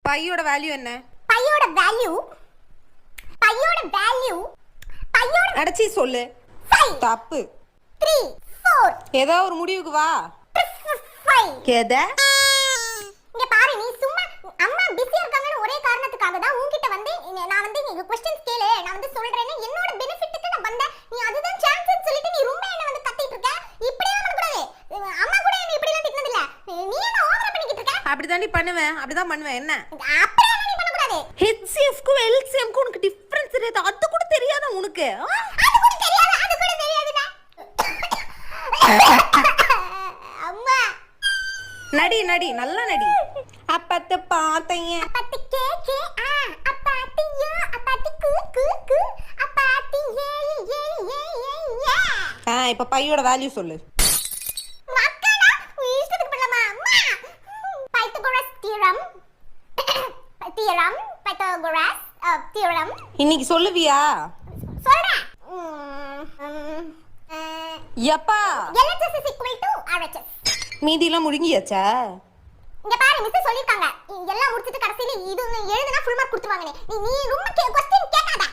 பையோட வேல்யூ என்ன? பையோட வேல்யூ அடச்சி சொல்லு. 5 தப்பு. 3 4 ஏதோ ஒரு முடிவுக்கு வா. 5 எத? இங்க பாரு, நீ சும்மா அம்மா பிஸியா இருக்காங்கன்னு ஒரே காரணத்துக்காக தான் உன்கிட்ட வந்து நான் வந்து நீங்க क्वेश्चंस கேளு, நான் வந்து சொல்றேன்னு என்னோட பெனிஃபிட்டுக்கு நான் வந்தேன். நீ அதுதான் சான்ஸ்னு சொல்லிட்டு நீ ரொம்ப என்ன வந்து கத்திட்டு இருக்க. இப்படியே பண்ண கூடாது. அம்மா கூட என்ன இப்படி எல்லாம் திட்டனது இல்ல. நீ என்ன ஓவரா பண்ணிக்கிட்டு இருக்க? அப்படிதான் பண்ணுவேன். அப்படிதான் பண்ணுவேன். என்ன? அப்படியே நீ பண்ண கூடாது. HCF க்கு LCM க்கு உனக்கு டிஃபரன்ஸ் தெரியாது. அது கூட தெரியாதா உனக்கு? அது கூட தெரியாதுடா. அம்மா நடி நடி நல்லா நடி. அப்பத்த பாத்தைய அப்பத்தி கே அப்பத்தியோ அப்பத்தி கூ அப்பத்தி ஏ இப்ப பையோட வேல்யூ சொல்லு. மக்களா இஷ்டத்துக்கு பண்ணலாமா? அம்மா பைத்தகோரஸ் தியரம் இன்னைக்கு சொல்லுவியா? சொல்றேன். எப்பா LHS is equal to RHS. மீதிலாம் முழுங்கியாச்சா? இங்க பாரு, மிஸ் சொல்லிருக்காங்க எல்லாம் முடிச்சிட்டு கடைசில இது எழுதுனா ஃபுல் மார்க் கொடுத்துருவாங்க. நீ ரொம்ப क्वेश्चन கேட்காத.